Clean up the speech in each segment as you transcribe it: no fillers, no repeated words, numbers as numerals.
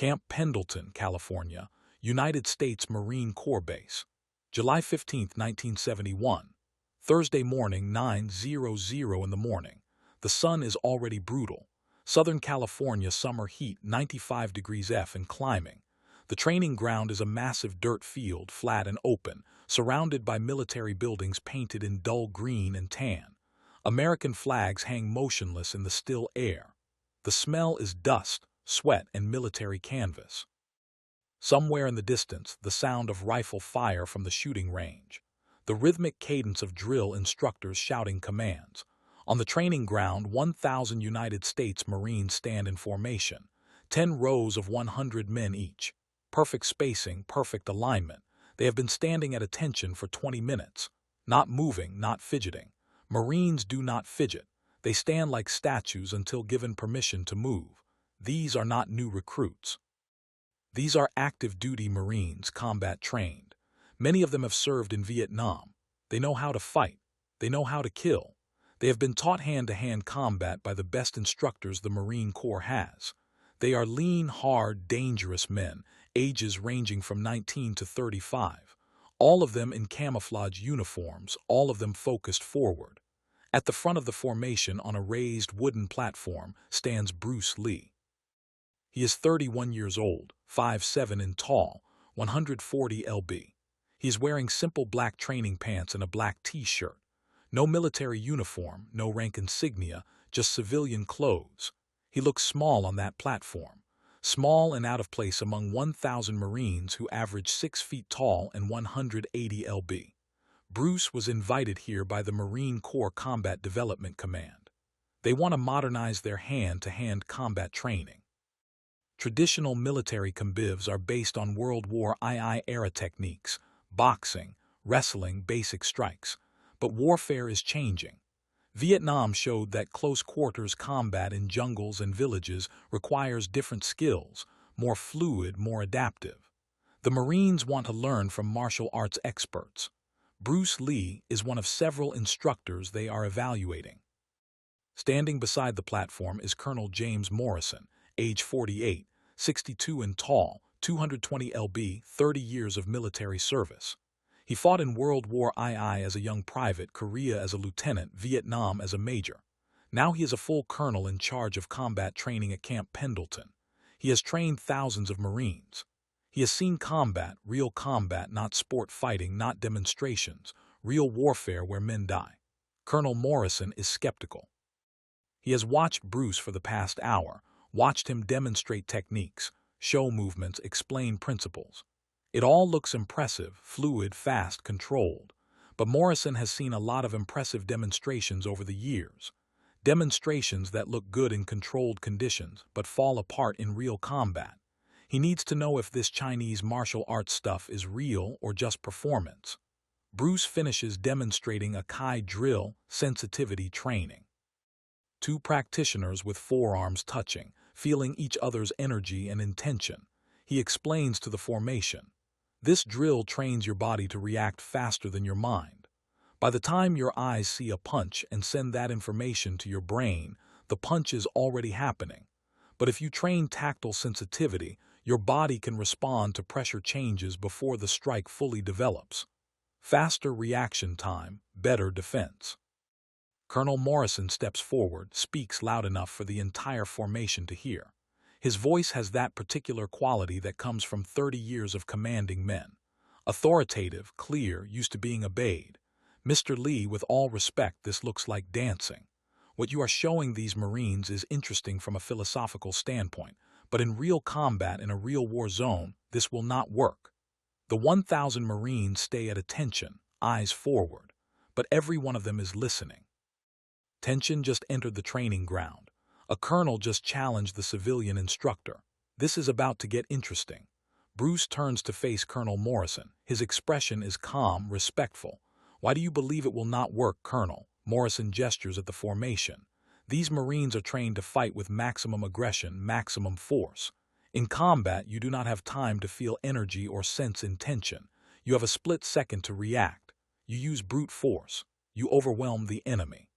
Camp Pendleton, California, United States Marine Corps Base. July 15, 1971. Thursday morning, 9:00 in the morning. The sun is already brutal. Southern California summer heat, 95 degrees F and climbing. The training ground is a massive dirt field, flat and open, surrounded by military buildings painted in dull green and tan. American flags hang motionless in the still air. The smell is dust, sweat, and military canvas. Somewhere in the distance, the sound of rifle fire from the shooting range. The rhythmic cadence of drill instructors shouting commands. On the training ground, 1,000 United States Marines stand in formation, 10 rows of 100 men each. Perfect spacing, perfect alignment. They have been standing at attention for 20 minutes. Not moving, not fidgeting. Marines do not fidget. They stand like statues until given permission to move. These are not new recruits. These are active duty Marines, combat trained. Many of them have served in Vietnam. They know how to fight. They know how to kill. They have been taught hand-to-hand combat by the best instructors the Marine Corps has. They are lean, hard, dangerous men, ages ranging from 19 to 35. All of them in camouflage uniforms, all of them focused forward. At the front of the formation on a raised wooden platform stands Bruce Lee. He is 31 years old, 5'7" and tall, 140 lb. He is wearing simple black training pants and a black t-shirt. No military uniform, no rank insignia, just civilian clothes. He looks small on that platform, small and out of place among 1,000 Marines who average 6 feet tall and 180 lb. Bruce was invited here by the Marine Corps Combat Development Command. They want to modernize their hand-to-hand combat training. Traditional military combivs are based on World War II-era techniques, boxing, wrestling, basic strikes. But warfare is changing. Vietnam showed that close-quarters combat in jungles and villages requires different skills, more fluid, more adaptive. The Marines want to learn from martial arts experts. Bruce Lee is one of several instructors they are evaluating. Standing beside the platform is Colonel James Morrison, age 48, 62 and tall, 220 lb, 30 years of military service. He fought in World War II as a young private, Korea as a lieutenant, Vietnam as a major. Now he is a full colonel in charge of combat training at Camp Pendleton. He has trained thousands of Marines. He has seen combat, real combat, not sport fighting, not demonstrations, real warfare where men die. Colonel Morrison is skeptical. He has watched Bruce for the past hour, watched him demonstrate techniques, show movements, explain principles. It all looks impressive, fluid, fast, controlled. But Morrison has seen a lot of impressive demonstrations over the years. Demonstrations that look good in controlled conditions, but fall apart in real combat. He needs to know if this Chinese martial arts stuff is real or just performance. Bruce finishes demonstrating a Kai drill, sensitivity training. Two practitioners with forearms touching, feeling each other's energy and intention. He explains to the formation. This drill trains your body to react faster than your mind. By the time your eyes see a punch and send that information to your brain, the punch is already happening. But if you train tactile sensitivity, your body can respond to pressure changes before the strike fully develops. Faster reaction time, better defense. Colonel Morrison steps forward, speaks loud enough for the entire formation to hear. His voice has that particular quality that comes from 30 years of commanding men. Authoritative, clear, used to being obeyed. Mr. Lee, with all respect, this looks like dancing. What you are showing these Marines is interesting from a philosophical standpoint, but in real combat in a real war zone, this will not work. The 1,000 Marines stay at attention, eyes forward, but every one of them is listening. Tension just entered the training ground. A colonel just challenged the civilian instructor. This is about to get interesting. Bruce turns to face Colonel Morrison. His expression is calm, respectful. Why do you believe it will not work, Colonel? Morrison gestures at the formation. These Marines are trained to fight with maximum aggression, maximum force. In combat, you do not have time to feel energy or sense intention. You have a split second to react. You use brute force. You overwhelm the enemy.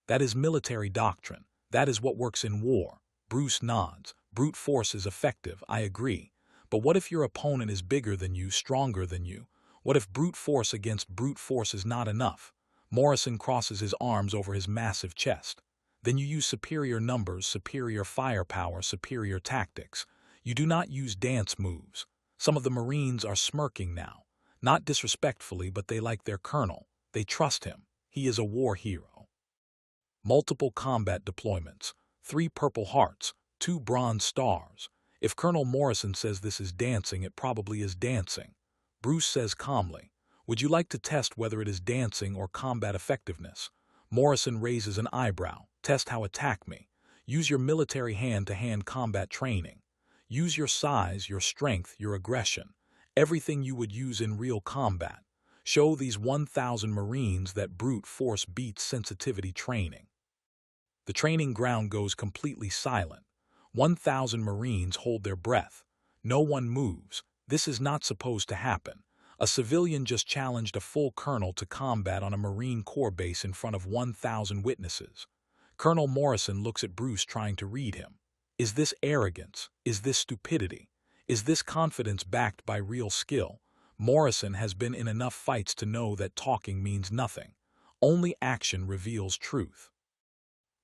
That is military doctrine. That is what works in war. Bruce nods. Brute force is effective, I agree. But what if your opponent is bigger than you, stronger than you? What if brute force against brute force is not enough? Morrison crosses his arms over his massive chest. Then you use superior numbers, superior firepower, superior tactics. You do not use dance moves. Some of the Marines are smirking now. Not disrespectfully, but they like their colonel. They trust him. He is a war hero. Multiple combat deployments. 3 Purple Hearts, 2 Bronze Stars. If Colonel Morrison says this is dancing, it probably is dancing. Bruce says calmly, "Would you like to test whether it is dancing or combat effectiveness?" Morrison raises an eyebrow. "Test how? Attack me. Use your military hand-to-hand combat training. Use your size, your strength, your aggression. Everything you would use in real combat. Show these 1,000 Marines that brute force beats sensitivity training." The training ground goes completely silent. 1,000 Marines hold their breath. No one moves. This is not supposed to happen. A civilian just challenged a full colonel to combat on a Marine Corps base in front of 1,000 witnesses. Colonel Morrison looks at Bruce, trying to read him. Is this arrogance? Is this stupidity? Is this confidence backed by real skill? Morrison has been in enough fights to know that talking means nothing. Only action reveals truth.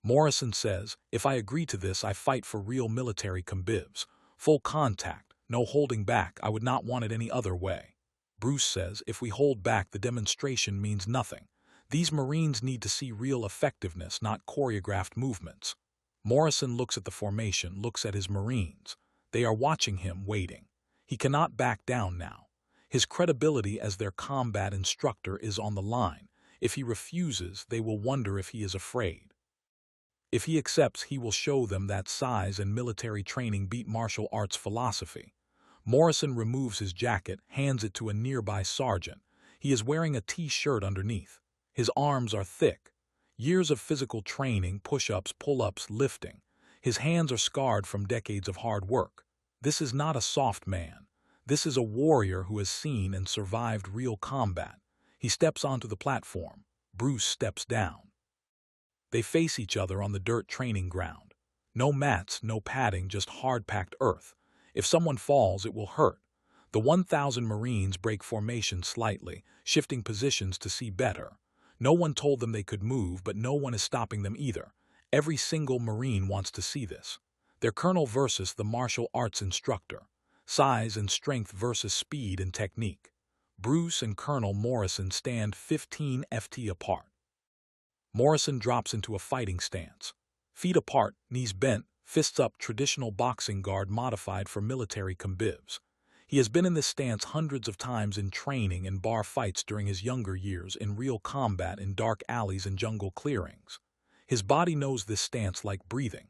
Morrison says, "If I agree to this, I fight for real military combivs. Full contact, no holding back. I would not want it any other way." Bruce says, "If we hold back, the demonstration means nothing. These Marines need to see real effectiveness, not choreographed movements." Morrison looks at the formation, looks at his Marines. They are watching him, waiting. He cannot back down now. His credibility as their combat instructor is on the line. If he refuses, they will wonder if he is afraid. If he accepts, he will show them that size and military training beat martial arts philosophy. Morrison removes his jacket, hands it to a nearby sergeant. He is wearing a T-shirt underneath. His arms are thick. Years of physical training, push-ups, pull-ups, lifting. His hands are scarred from decades of hard work. This is not a soft man. This is a warrior who has seen and survived real combat. He steps onto the platform. Bruce steps down. They face each other on the dirt training ground. No mats, no padding, just hard-packed earth. If someone falls, it will hurt. The 1,000 Marines break formation slightly, shifting positions to see better. No one told them they could move, but no one is stopping them either. Every single Marine wants to see this. Their colonel versus the martial arts instructor. Size and strength versus speed and technique. Bruce and Colonel Morrison stand 15 ft apart. Morrison drops into a fighting stance. Feet apart, knees bent, fists up, traditional boxing guard modified for military combivs. He has been in this stance hundreds of times in training and bar fights during his younger years, in real combat in dark alleys and jungle clearings. His body knows this stance like breathing.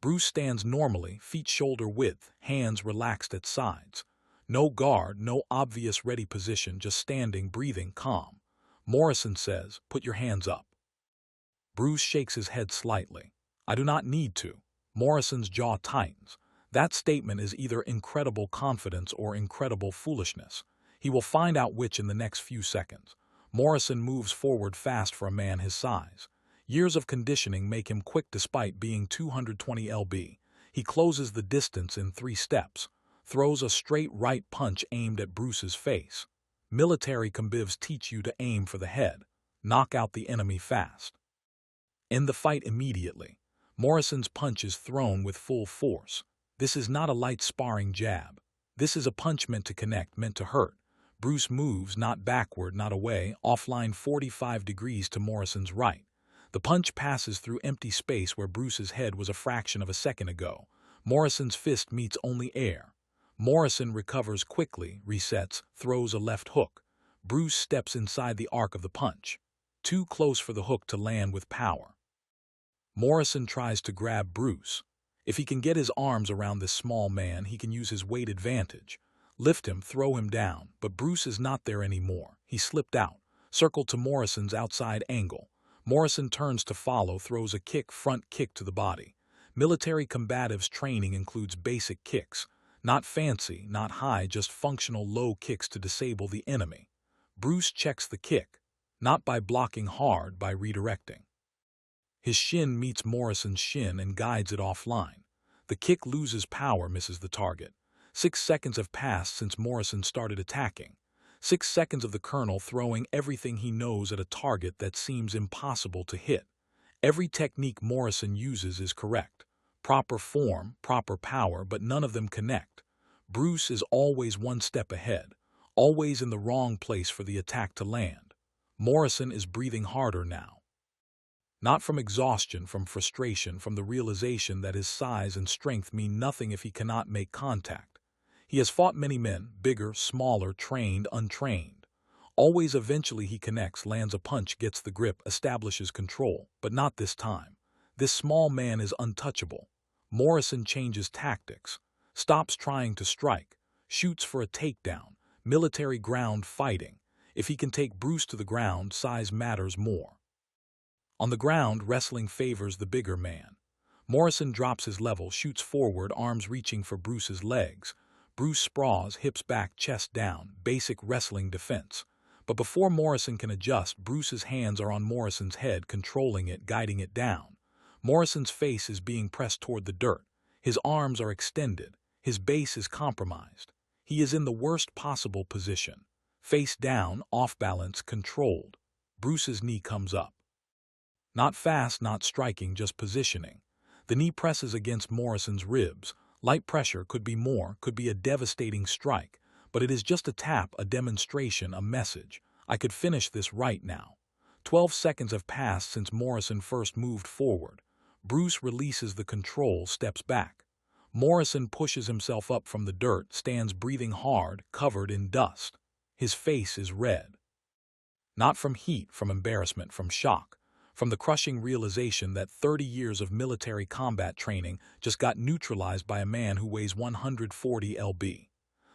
Bruce stands normally, feet shoulder width, hands relaxed at sides. No guard, no obvious ready position, just standing, breathing, calm. Morrison says, "Put your hands up." Bruce shakes his head slightly. "I do not need to." Morrison's jaw tightens. That statement is either incredible confidence or incredible foolishness. He will find out which in the next few seconds. Morrison moves forward fast for a man his size. Years of conditioning make him quick despite being 220 lb. He closes the distance in 3 steps. Throws a straight right punch aimed at Bruce's face. Military combivs teach you to aim for the head. Knock out the enemy fast. End the fight immediately. Morrison's punch is thrown with full force. This is not a light sparring jab. This is a punch meant to connect, meant to hurt. Bruce moves, not backward, not away, offline 45 degrees to Morrison's right. The punch passes through empty space where Bruce's head was a fraction of a second ago. Morrison's fist meets only air. Morrison recovers quickly, resets, throws a left hook. Bruce steps inside the arc of the punch. Too close for the hook to land with power. Morrison tries to grab Bruce. If he can get his arms around this small man, he can use his weight advantage. Lift him, throw him down, but Bruce is not there anymore. He slipped out, circled to Morrison's outside angle. Morrison turns to follow, throws a kick, front kick to the body. Military combatives training includes basic kicks. Not fancy, not high, just functional low kicks to disable the enemy. Bruce checks the kick, not by blocking hard, by redirecting. His shin meets Morrison's shin and guides it offline. The kick loses power, misses the target. 6 seconds have passed since Morrison started attacking. 6 seconds of the colonel throwing everything he knows at a target that seems impossible to hit. Every technique Morrison uses is correct. Proper form, proper power, but none of them connect. Bruce is always one step ahead, always in the wrong place for the attack to land. Morrison is breathing harder now. Not from exhaustion, from frustration, from the realization that his size and strength mean nothing if he cannot make contact. He has fought many men, bigger, smaller, trained, untrained. Always eventually he connects, lands a punch, gets the grip, establishes control, but not this time. This small man is untouchable. Morrison changes tactics, stops trying to strike, shoots for a takedown, military ground fighting. If he can take Bruce to the ground, size matters more. On the ground, wrestling favors the bigger man. Morrison drops his level, shoots forward, arms reaching for Bruce's legs. Bruce sprawls, hips back, chest down, basic wrestling defense. But before Morrison can adjust, Bruce's hands are on Morrison's head, controlling it, guiding it down. Morrison's face is being pressed toward the dirt. His arms are extended. His base is compromised. He is in the worst possible position. Face down, off balance, controlled. Bruce's knee comes up. Not fast, not striking, just positioning. The knee presses against Morrison's ribs. Light pressure, could be more, could be a devastating strike. But it is just a tap, a demonstration, a message. I could finish this right now. 12 seconds have passed since Morrison first moved forward. Bruce releases the control, steps back. Morrison pushes himself up from the dirt, stands breathing hard, covered in dust. His face is red. Not from heat, from embarrassment, from shock. From the crushing realization that 30 years of military combat training just got neutralized by a man who weighs 140 lb.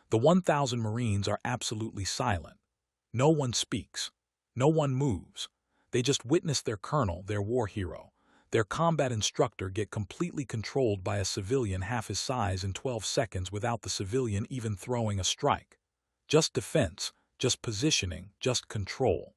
The 1,000 Marines are absolutely silent. No one speaks. No one moves. They just witness their colonel, their war hero, their combat instructor get completely controlled by a civilian half his size in 12 seconds without the civilian even throwing a strike. Just defense, just positioning, just control.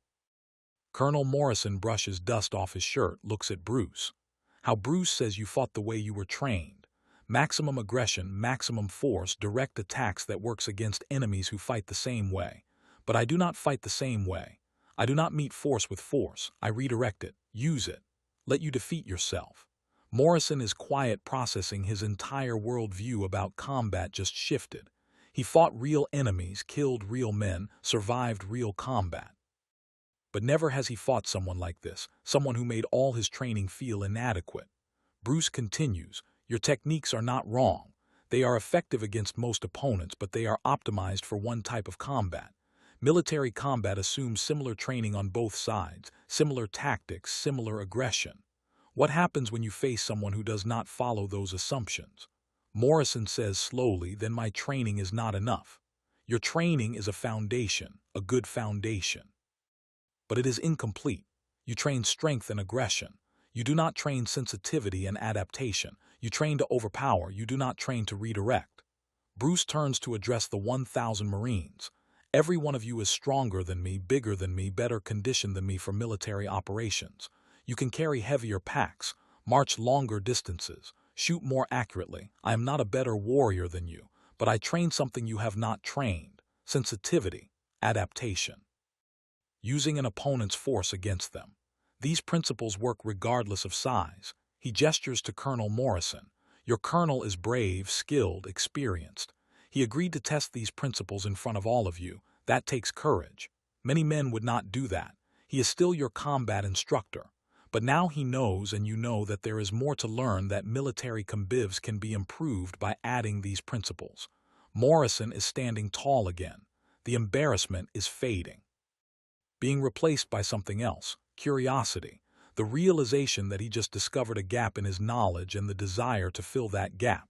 Colonel Morrison brushes dust off his shirt, looks at Bruce. How Bruce says you fought the way you were trained. Maximum aggression, maximum force, direct attacks that works against enemies who fight the same way. But I do not fight the same way. I do not meet force with force. I redirect it, use it. Let you defeat yourself. Morrison is quiet, processing. His entire worldview about combat just shifted. He fought real enemies, killed real men, survived real combat. But never has he fought someone like this, someone who made all his training feel inadequate. Bruce continues, your techniques are not wrong. They are effective against most opponents, but they are optimized for one type of combat. Military combat assumes similar training on both sides, similar tactics, similar aggression. What happens when you face someone who does not follow those assumptions? Morrison says slowly, then my training is not enough. Your training is a foundation, a good foundation. But it is incomplete. You train strength and aggression. You do not train sensitivity and adaptation. You train to overpower. You do not train to redirect. Bruce turns to address the 1,000 Marines. Every one of you is stronger than me, bigger than me, better conditioned than me for military operations. You can carry heavier packs, march longer distances, shoot more accurately. I am not a better warrior than you, but I train something you have not trained: sensitivity, adaptation. Using an opponent's force against them. These principles work regardless of size. He gestures to Colonel Morrison. Your colonel is brave, skilled, experienced. He agreed to test these principles in front of all of you. That takes courage. Many men would not do that. He is still your combat instructor. But now he knows, and you know, that there is more to learn, that military combivs can be improved by adding these principles. Morrison is standing tall again. The embarrassment is fading, being replaced by something else: curiosity, the realization that he just discovered a gap in his knowledge and the desire to fill that gap.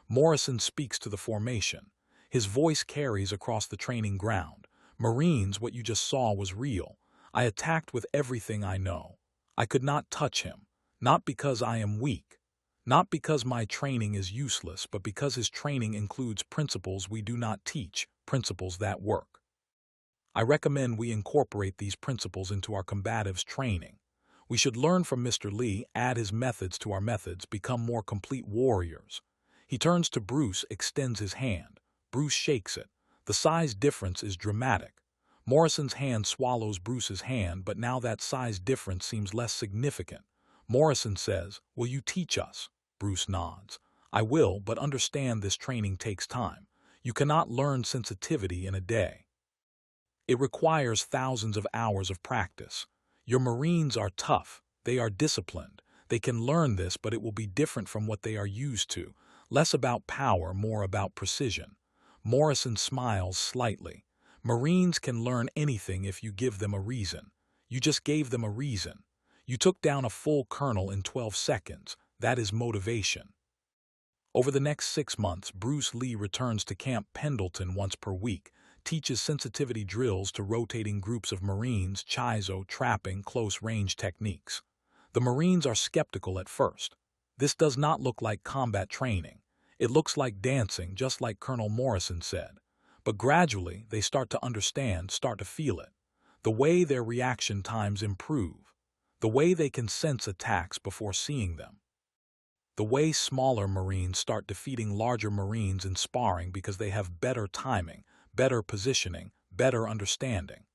Morrison speaks to the formation. His voice carries across the training ground. Marines, what you just saw was real. I attacked with everything I know. I could not touch him, not because I am weak, not because my training is useless, but because his training includes principles we do not teach, principles that work. I recommend we incorporate these principles into our combatives training. We should learn from Mr. Lee, add his methods to our methods, become more complete warriors. He turns to Bruce, extends his hand. Bruce shakes it. The size difference is dramatic. Morrison's hand swallows Bruce's hand, but now that size difference seems less significant. Morrison says, "Will you teach us?" Bruce nods. "I will, but understand this training takes time. You cannot learn sensitivity in a day. It requires thousands of hours of practice. Your Marines are tough. They are disciplined. They can learn this, but it will be different from what they are used to. Less about power, more about precision." Morrison smiles slightly. "Marines can learn anything if you give them a reason. You just gave them a reason. You took down a full colonel in 12 seconds. That is motivation." Over the next 6 months, Bruce Lee returns to Camp Pendleton once per week, teaches sensitivity drills to rotating groups of Marines, chizo, trapping, close-range techniques. The Marines are skeptical at first. This does not look like combat training. It looks like dancing, just like Colonel Morrison said. But gradually, they start to understand, start to feel it. The way their reaction times improve. The way they can sense attacks before seeing them. The way smaller Marines start defeating larger Marines in sparring because they have better timing, better positioning, better understanding.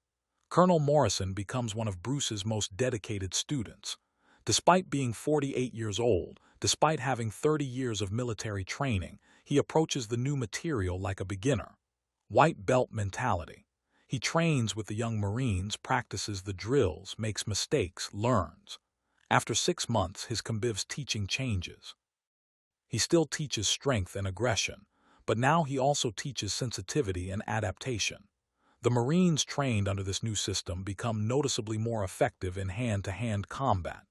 Colonel Morrison becomes one of Bruce's most dedicated students. Despite being 48 years old, despite having 30 years of military training, he approaches the new material like a beginner. White belt mentality. He trains with the young Marines, practices the drills, makes mistakes, learns. After 6 months, his conviv's teaching changes. He still teaches strength and aggression, but now he also teaches sensitivity and adaptation. The Marines trained under this new system become noticeably more effective in hand-to-hand combat.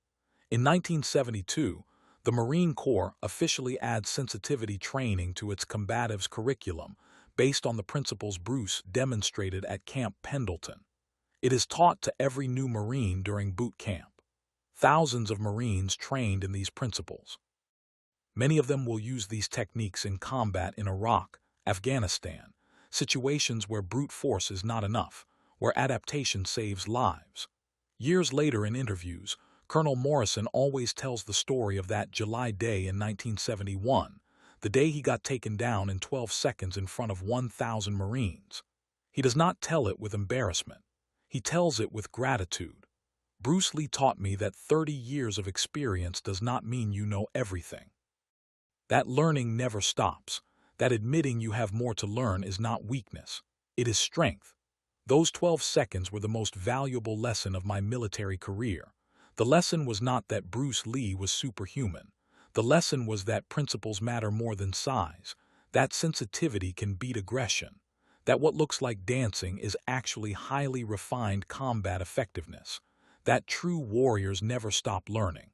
In 1972, the Marine Corps officially adds sensitivity training to its combatives curriculum based on the principles Bruce demonstrated at Camp Pendleton. It is taught to every new Marine during boot camp. Thousands of Marines trained in these principles. Many of them will use these techniques in combat in Iraq, Afghanistan, situations where brute force is not enough, where adaptation saves lives. Years later in interviews, Colonel Morrison always tells the story of that July day in 1971, the day he got taken down in 12 seconds in front of 1,000 Marines. He does not tell it with embarrassment. He tells it with gratitude. "Bruce Lee taught me that 30 years of experience does not mean you know everything. That learning never stops. That admitting you have more to learn is not weakness. It is strength." Those 12 seconds were the most valuable lesson of my military career. The lesson was not that Bruce Lee was superhuman. The lesson was that principles matter more than size, that sensitivity can beat aggression, that what looks like dancing is actually highly refined combat effectiveness, that true warriors never stop learning.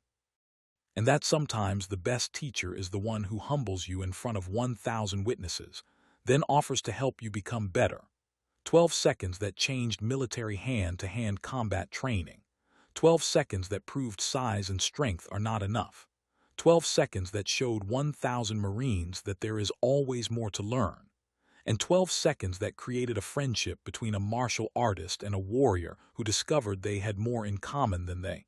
And that sometimes the best teacher is the one who humbles you in front of 1,000 witnesses, then offers to help you become better. 12 seconds that changed military hand-to-hand combat training. 12 seconds that proved size and strength are not enough. 12 seconds that showed 1,000 Marines that there is always more to learn. And 12 seconds that created a friendship between a martial artist and a warrior who discovered they had more in common than they